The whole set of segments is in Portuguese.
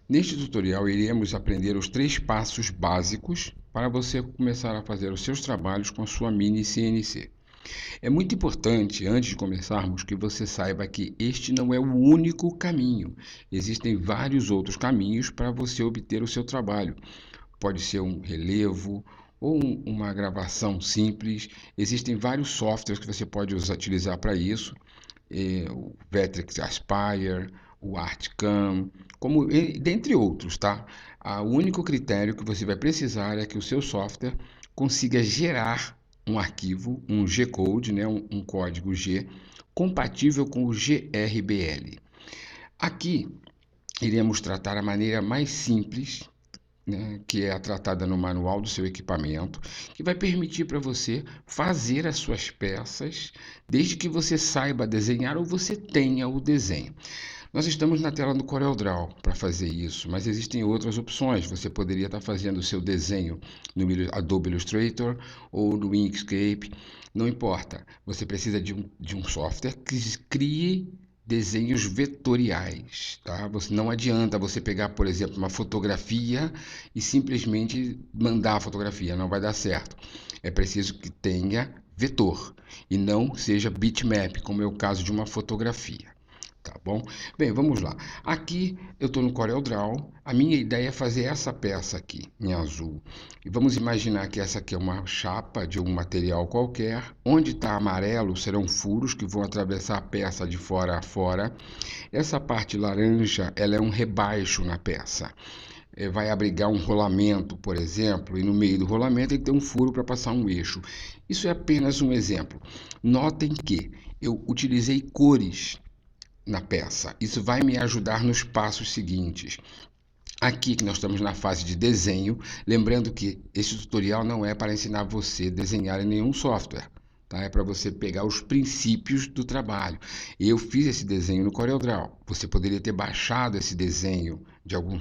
Neste tutorial, iremos aprender os 3 passos básicos para você começar a fazer os seus trabalhos com a sua Mini CNC. É muito importante, antes de começarmos, que você saiba que este não é o único caminho. Existem vários outros caminhos para você obter o seu trabalho. Pode ser um relevo ou uma gravação simples. Existem vários softwares que você pode utilizar para isso. O Vectrex Aspire, o Artcam, dentre outros, tá? O único critério que você vai precisar é que o seu software consiga gerar um arquivo, um G-code, né, um código G, compatível com o GRBL. Aqui iremos tratar a maneira mais simples, né, que é a tratada no manual do seu equipamento, que vai permitir para você fazer as suas peças, desde que você saiba desenhar ou você tenha o desenho. Nós estamos na tela do CorelDRAW para fazer isso, mas existem outras opções. Você poderia estar fazendo o seu desenho no Adobe Illustrator ou no Inkscape, não importa. Você precisa de um software que crie desenhos vetoriais, tá? Não adianta você pegar, por exemplo, uma fotografia e simplesmente mandar a fotografia, não vai dar certo. É preciso que tenha vetor e não seja bitmap, como é o caso de uma fotografia. Tá bom? Bem, vamos lá. Aqui eu estou no CorelDRAW. A minha ideia é fazer essa peça aqui, em azul. E vamos imaginar que essa aqui é uma chapa de um material qualquer. Onde está amarelo serão furos que vão atravessar a peça de fora a fora. Essa parte laranja, ela é um rebaixo na peça. Vai abrigar um rolamento, por exemplo, e no meio do rolamento tem que ter um furo para passar um eixo. Isso é apenas um exemplo. Notem que eu utilizei cores na peça. Isso vai me ajudar nos passos seguintes. Aqui que nós estamos na fase de desenho, lembrando que este tutorial não é para ensinar você a desenhar em nenhum software, tá? É para você pegar os princípios do trabalho. Eu fiz esse desenho no CorelDRAW. Você poderia ter baixado esse desenho de algum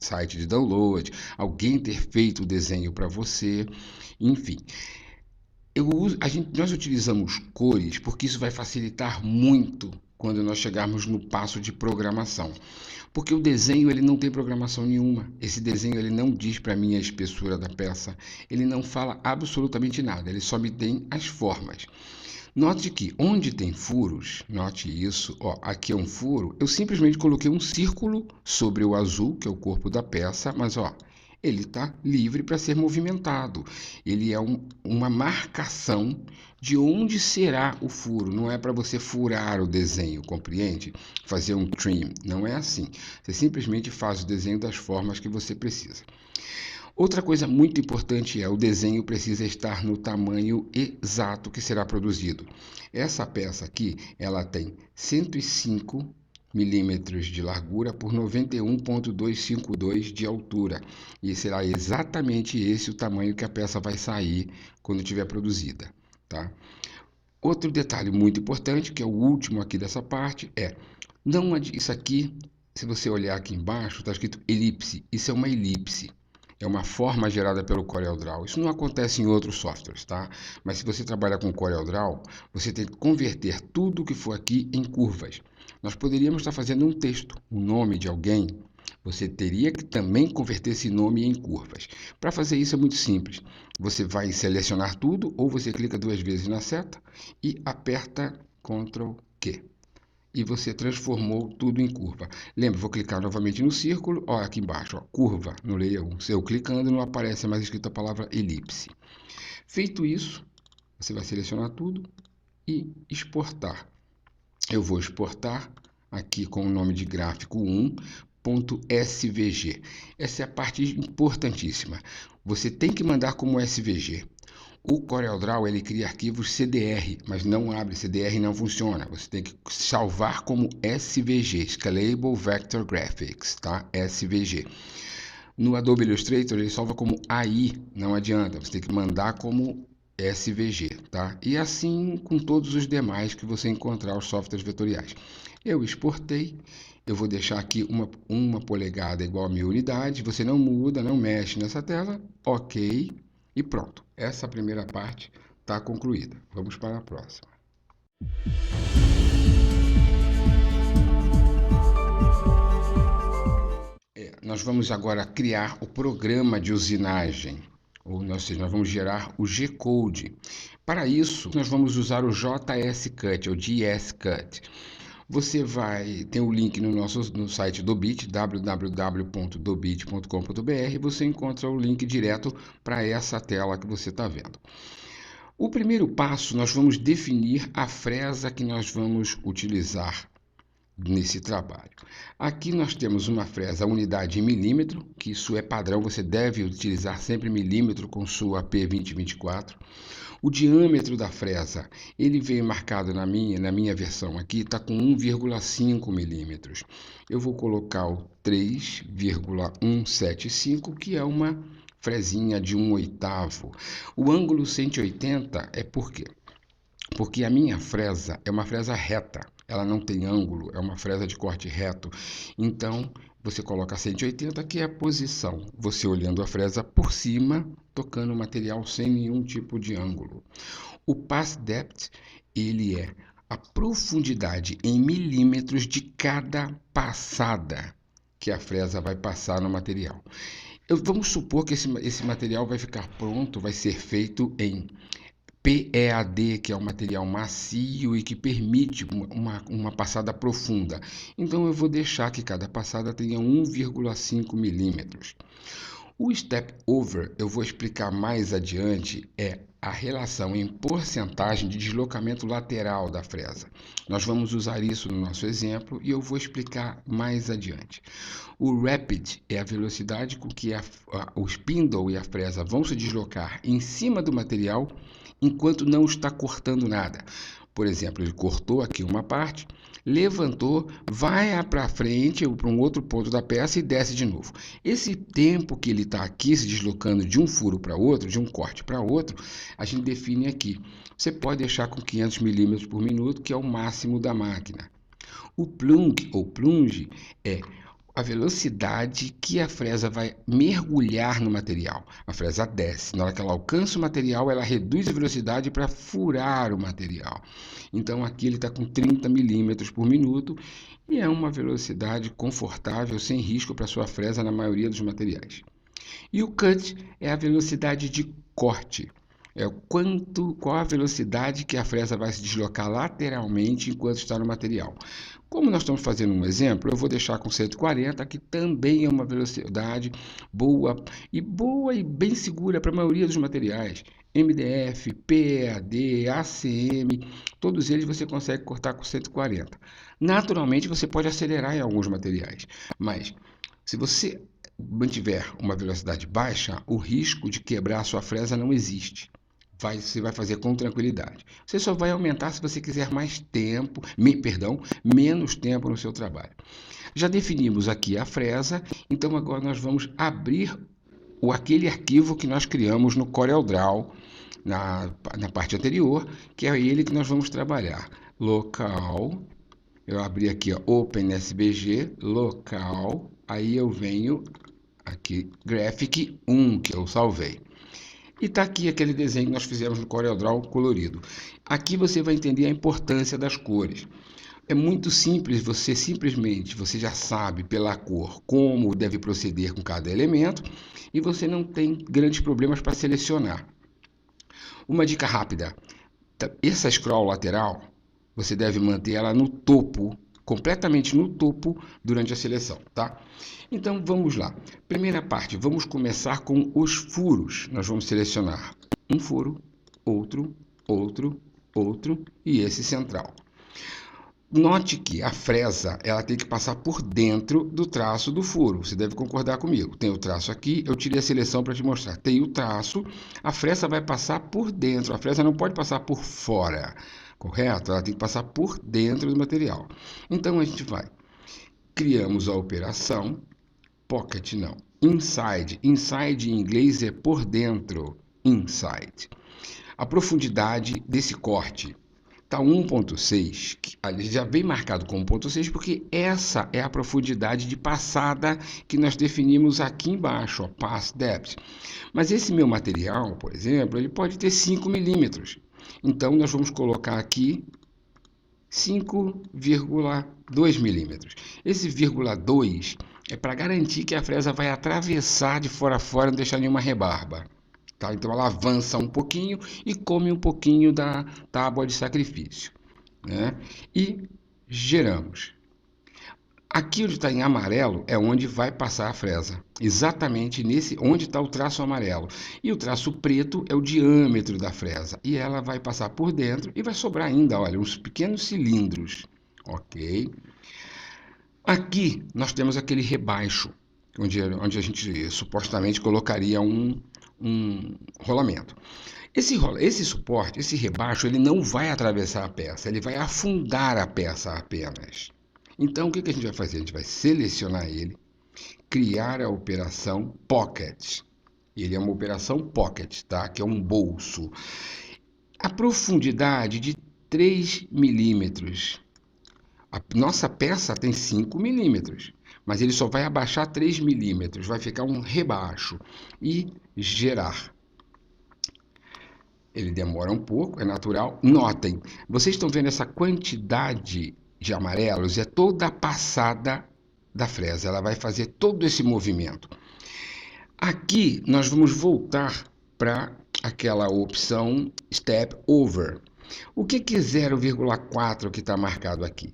site de download, alguém ter feito o desenho para você, enfim. Nós utilizamos cores porque isso vai facilitar muito quando nós chegarmos no passo de programação. Porque o desenho ele não tem programação nenhuma. Esse desenho ele não diz para mim a espessura da peça, ele não fala absolutamente nada, ele só me tem as formas. Note que onde tem furos, note isso, ó, aqui é um furo, eu simplesmente coloquei um círculo sobre o azul, que é o corpo da peça, mas ó, ele está livre para ser movimentado. Ele é uma marcação de onde será o furo. Não é para você furar o desenho, compreende? Fazer um trim. Não é assim. Você simplesmente faz o desenho das formas que você precisa. Outra coisa muito importante é o desenho precisa estar no tamanho exato que será produzido. Essa peça aqui, ela tem 105 milímetros de largura por 91,252 de altura. E será exatamente esse o tamanho que a peça vai sair quando estiver produzida, tá? Outro detalhe muito importante, que é o último aqui dessa parte, isso aqui, se você olhar aqui embaixo, está escrito elipse. Isso é uma elipse. É uma forma gerada pelo CorelDRAW. Isso não acontece em outros softwares, tá? Mas se você trabalha com CorelDRAW, você tem que converter tudo que for aqui em curvas. Nós poderíamos estar fazendo um texto, o nome de alguém. Você teria que também converter esse nome em curvas. Para fazer isso é muito simples. Você vai selecionar tudo, ou você clica 2 vezes na seta e aperta Ctrl Q. E você transformou tudo em curva. Lembra, vou clicar novamente no círculo, ó, aqui embaixo, ó, curva, no layer 1. Se eu clicando, não aparece mais escrita a palavra elipse. Feito isso, você vai selecionar tudo e exportar. Eu vou exportar aqui com o nome de gráfico 1.svg. Essa é a parte importantíssima. Você tem que mandar como SVG. O CorelDRAW ele cria arquivos CDR, mas não abre, CDR não funciona. Você tem que salvar como SVG, Scalable Vector Graphics, tá? SVG. No Adobe Illustrator ele salva como AI, não adianta, você tem que mandar como SVG, tá? E assim com todos os demais que você encontrar os softwares vetoriais. Eu exportei, eu vou deixar aqui uma polegada igual a 1000 unidades, você não muda, não mexe nessa tela, ok. E pronto, essa primeira parte está concluída. Vamos para a próxima. nós vamos agora criar o programa de usinagem, ou seja, nós vamos gerar o G-Code. Para isso, nós vamos usar o JS-Cut, ou JS-Cut. Você vai ter o link no site do Bit, www.dobit.com.br, você encontra o link direto para essa tela que você está vendo. O primeiro passo, nós vamos definir a fresa que nós vamos utilizar nesse trabalho. Aqui nós temos uma fresa unidade em milímetro, que isso é padrão, você deve utilizar sempre milímetro com sua P2024. O diâmetro da fresa, ele veio marcado na minha versão aqui, está com 1,5 milímetros. Eu vou colocar o 3,175, que é uma fresinha de 1/8. O ângulo 180 é por quê? Porque a minha fresa é uma fresa reta, ela não tem ângulo, é uma fresa de corte reto. Então, você coloca 180, que é a posição. Você olhando a fresa por cima, tocando o material sem nenhum tipo de ângulo. O pass depth, ele é a profundidade em milímetros de cada passada que a fresa vai passar no material. Vamos supor que esse material vai ficar pronto, vai ser feito em PEAD, que é um material macio e que permite uma passada profunda. Então, eu vou deixar que cada passada tenha 1,5 milímetros. O step over, eu vou explicar mais adiante, é a relação em porcentagem de deslocamento lateral da fresa. Nós vamos usar isso no nosso exemplo e eu vou explicar mais adiante. O rapid é a velocidade com que o spindle e a fresa vão se deslocar em cima do material enquanto não está cortando nada. Por exemplo, ele cortou aqui uma parte, levantou, vai para frente ou para um outro ponto da peça e desce de novo. Esse tempo que ele está aqui se deslocando de um furo para outro, de um corte para outro, a gente define aqui. Você pode deixar com 500 milímetros por minuto, que é o máximo da máquina. O plunge ou plunge é a velocidade que a fresa vai mergulhar no material. A fresa desce. Na hora que ela alcança o material, ela reduz a velocidade para furar o material. Então, aqui ele está com 30 milímetros por minuto e é uma velocidade confortável, sem risco para sua fresa na maioria dos materiais. E o cut é a velocidade de corte. Qual a velocidade que a fresa vai se deslocar lateralmente enquanto está no material. Como nós estamos fazendo um exemplo, eu vou deixar com 140, que também é uma velocidade boa e bem segura para a maioria dos materiais. MDF, PEAD, ACM, todos eles você consegue cortar com 140. Naturalmente, você pode acelerar em alguns materiais, mas se você mantiver uma velocidade baixa, o risco de quebrar a sua fresa não existe. Você vai fazer com tranquilidade. Você só vai aumentar se você quiser menos tempo no seu trabalho. Já definimos aqui a fresa, então agora nós vamos abrir aquele arquivo que nós criamos no CorelDRAW, na parte anterior, que é ele que nós vamos trabalhar. Local, eu abri aqui, ó, OpenSBG, local, aí eu venho aqui, Graphic 1, que eu salvei. E está aqui aquele desenho que nós fizemos no CorelDRAW colorido. Aqui você vai entender a importância das cores. É muito simples, você já sabe pela cor como deve proceder com cada elemento e você não tem grandes problemas para selecionar. Uma dica rápida, essa scroll lateral, você deve manter ela no topo, completamente no topo durante a seleção, tá? Então vamos lá. Primeira parte, vamos começar com os furos. Nós vamos selecionar um furo, outro, outro, outro e esse central. Note que a fresa ela tem que passar por dentro do traço do furo. Você deve concordar comigo. Tem o traço aqui, eu tirei a seleção para te mostrar. Tem o traço, a fresa vai passar por dentro. A fresa não pode passar por fora, correto? Ela tem que passar por dentro do material. Então a gente vai. Criamos a operação. Pocket não. Inside. Inside em inglês é por dentro. Inside. A profundidade desse corte está 1.6, já vem marcado como 1.6 porque essa é a profundidade de passada que nós definimos aqui embaixo, ó, pass depth. Mas esse meu material, por exemplo, ele pode ter 5 milímetros. Então, nós vamos colocar aqui 5,2 milímetros. Esse vírgula 2 é para garantir que a fresa vai atravessar de fora a fora, não deixar nenhuma rebarba. Tá? Então ela avança um pouquinho e come um pouquinho da tábua de sacrifício, né? E geramos. Aqui onde está em amarelo é onde vai passar a fresa, exatamente nesse onde está o traço amarelo. E o traço preto é o diâmetro da fresa. E ela vai passar por dentro e vai sobrar ainda, olha, uns pequenos cilindros, ok? Aqui nós temos aquele rebaixo, onde a gente supostamente colocaria um rolamento. Esse suporte, esse rebaixo, ele não vai atravessar a peça, ele vai afundar a peça apenas. Então, o que a gente vai fazer? A gente vai selecionar ele, criar a operação Pocket. Ele é uma operação Pocket, tá? Que é um bolso. A profundidade de 3 milímetros. A nossa peça tem 5 milímetros, mas ele só vai abaixar 3 milímetros, vai ficar um rebaixo. E gerar. Ele demora um pouco, é natural. Notem, vocês estão vendo essa quantidade de amarelos? É toda a passada da fresa. Ela vai fazer todo esse movimento. Aqui nós vamos voltar para aquela opção Step Over. O que é 0,4 que está marcado aqui?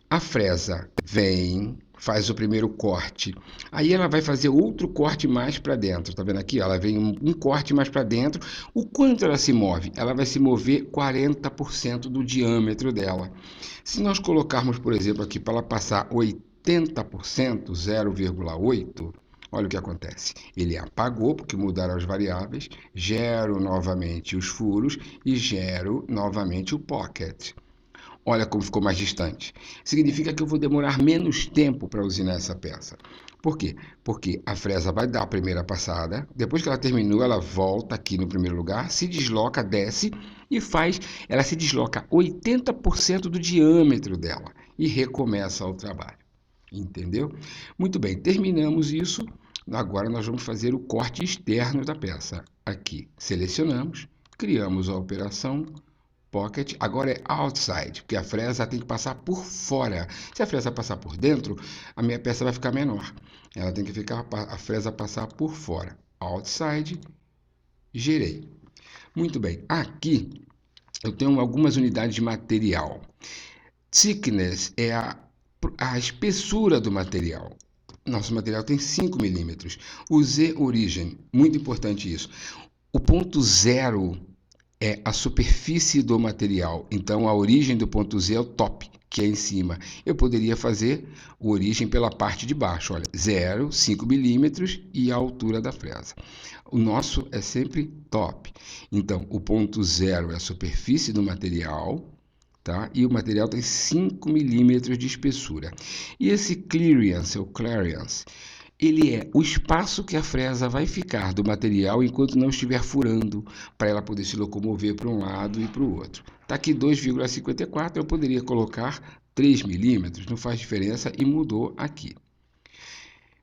A fresa vem, faz o primeiro corte, aí ela vai fazer outro corte mais para dentro, tá vendo aqui? Ela vem um corte mais para dentro. O quanto ela se move? Ela vai se mover 40% do diâmetro dela. Se nós colocarmos, por exemplo, aqui para ela passar 80%, 0,8, olha o que acontece. Ele apagou, porque mudaram as variáveis, gero novamente os furos e gero novamente o pocket. Olha como ficou mais distante. Significa que eu vou demorar menos tempo para usinar essa peça. Por quê? Porque a fresa vai dar a primeira passada, depois que ela terminou, ela volta aqui no primeiro lugar, se desloca, desce e ela se desloca 80% do diâmetro dela e recomeça o trabalho. Entendeu? Muito bem, terminamos isso. Agora nós vamos fazer o corte externo da peça. Aqui, selecionamos, criamos a operação Pocket, agora é outside, porque a fresa tem que passar por fora. Se a fresa passar por dentro, a minha peça vai ficar menor. Ela tem que ficar a fresa passar por fora. Outside, gerei. Muito bem, aqui eu tenho algumas unidades de material. Thickness é a espessura do material. Nosso material tem 5 milímetros. O Z origem, muito importante isso. O ponto zero é a superfície do material. Então, a origem do ponto Z é o top, que é em cima. Eu poderia fazer a origem pela parte de baixo. Olha, 0, 5 milímetros e a altura da fresa. O nosso é sempre top. Então, o ponto zero é a superfície do material, tá? E o material tem 5 milímetros de espessura. E esse clearance, ou clearance, ele é o espaço que a fresa vai ficar do material enquanto não estiver furando, para ela poder se locomover para um lado e para o outro. Está aqui 2,54, eu poderia colocar 3 milímetros, não faz diferença, e mudou aqui.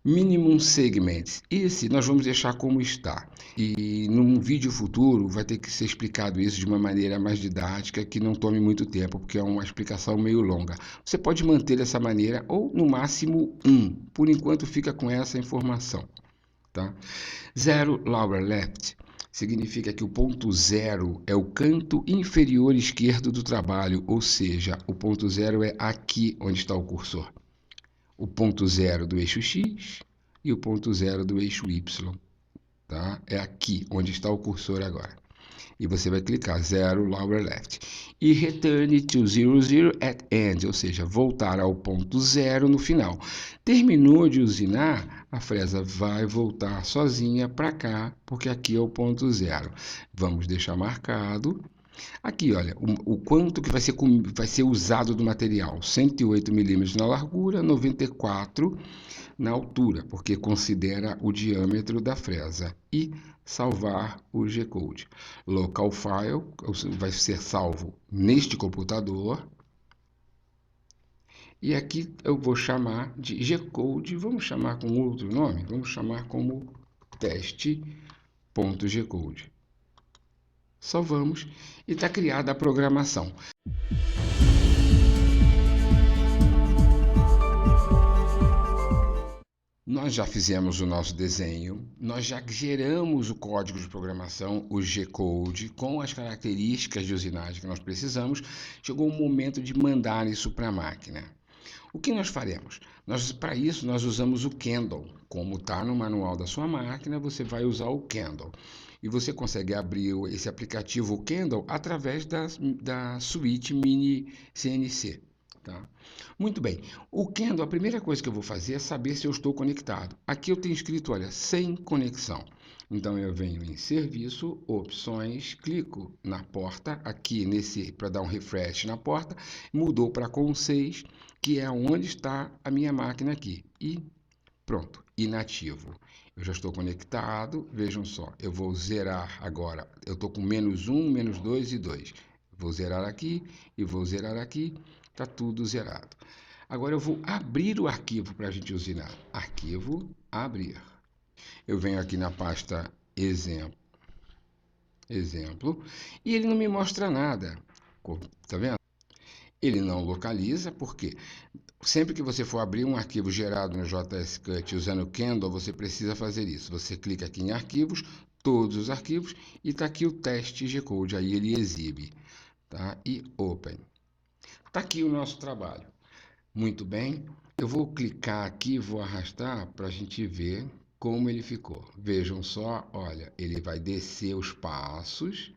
Minimum Segments, esse nós vamos deixar como está. E num vídeo futuro vai ter que ser explicado isso de uma maneira mais didática, que não tome muito tempo, porque é uma explicação meio longa. Você pode manter dessa maneira ou no máximo 1. Por enquanto fica com essa informação. Tá? Zero lower left significa que o ponto zero é o canto inferior esquerdo do trabalho, ou seja, o ponto zero é aqui onde está o cursor. O ponto zero do eixo X e o ponto zero do eixo Y. Tá? É aqui onde está o cursor agora. E você vai clicar 0 lower left. E return to 00 at end, ou seja, voltar ao ponto zero no final. Terminou de usinar, a fresa vai voltar sozinha para cá, porque aqui é o ponto zero. Vamos deixar marcado. Aqui, olha, o quanto que vai ser usado do material. 108 milímetros na largura, 94 na altura, porque considera o diâmetro da fresa. E salvar o G-Code. Local file vai ser salvo neste computador. E aqui eu vou chamar de G-Code, vamos chamar com outro nome? Vamos chamar como teste.gcode. Salvamos e está criada a programação. Nós já fizemos o nosso desenho, nós já geramos o código de programação, o G-Code, com as características de usinagem que nós precisamos. Chegou o momento de mandar isso para a máquina. O que nós faremos? Para isso, nós usamos o Candle. Como está no manual da sua máquina, você vai usar o Candle. E você consegue abrir esse aplicativo Candle através da suíte Mini CNC. Tá? Muito bem. O Candle, a primeira coisa que eu vou fazer é saber se eu estou conectado. Aqui eu tenho escrito, olha, sem conexão. Então eu venho em Serviço, Opções, clico na porta, aqui para dar um refresh na porta, mudou para com 6, que é onde está a minha máquina aqui. E pronto, inativo. Eu já estou conectado, vejam só, eu vou zerar agora. Eu estou com -1, -2 e 2. Vou zerar aqui e vou zerar aqui, está tudo zerado. Agora eu vou abrir o arquivo para a gente usinar. Arquivo, abrir. Eu venho aqui na pasta exemplo, e ele não me mostra nada. Tá vendo? Ele não localiza, porque sempre que você for abrir um arquivo gerado no JS Cut usando o Candle, você precisa fazer isso. Você clica aqui em arquivos, todos os arquivos, e está aqui o teste G-Code, aí ele exibe. Tá? E Open. Está aqui o nosso trabalho. Muito bem, eu vou clicar aqui, vou arrastar para a gente ver como ele ficou. Vejam só, olha, ele vai descer os passos,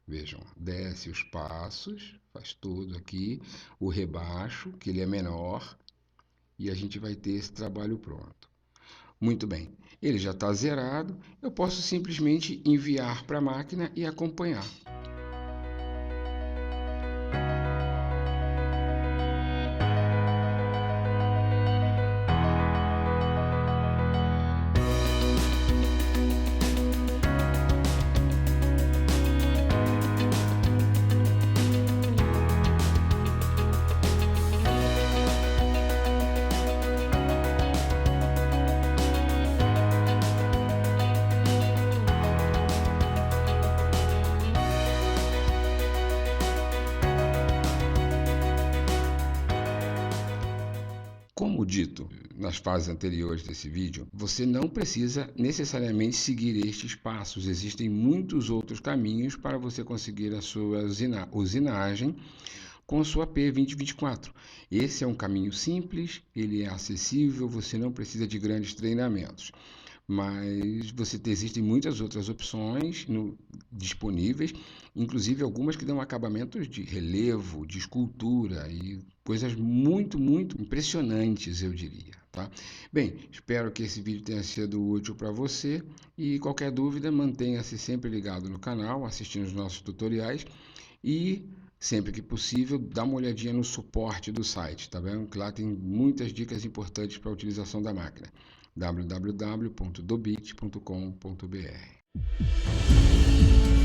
vejam, desce os passos, faz tudo aqui, o rebaixo, que ele é menor, e a gente vai ter esse trabalho pronto. Muito bem, ele já está zerado, eu posso simplesmente enviar para a máquina e acompanhar. Como dito nas fases anteriores desse vídeo, você não precisa necessariamente seguir estes passos. Existem muitos outros caminhos para você conseguir a sua usinagem com sua P2024. Esse é um caminho simples, ele é acessível, você não precisa de grandes treinamentos. Mas existem muitas outras opções disponíveis, inclusive algumas que dão acabamentos de relevo, de escultura e coisas muito, muito impressionantes, eu diria. Tá? Bem, espero que esse vídeo tenha sido útil para você e qualquer dúvida, mantenha-se sempre ligado no canal, assistindo os nossos tutoriais e sempre que possível, dá uma olhadinha no suporte do site, tá vendo? Que lá tem muitas dicas importantes para a utilização da máquina. www.dobit.com.br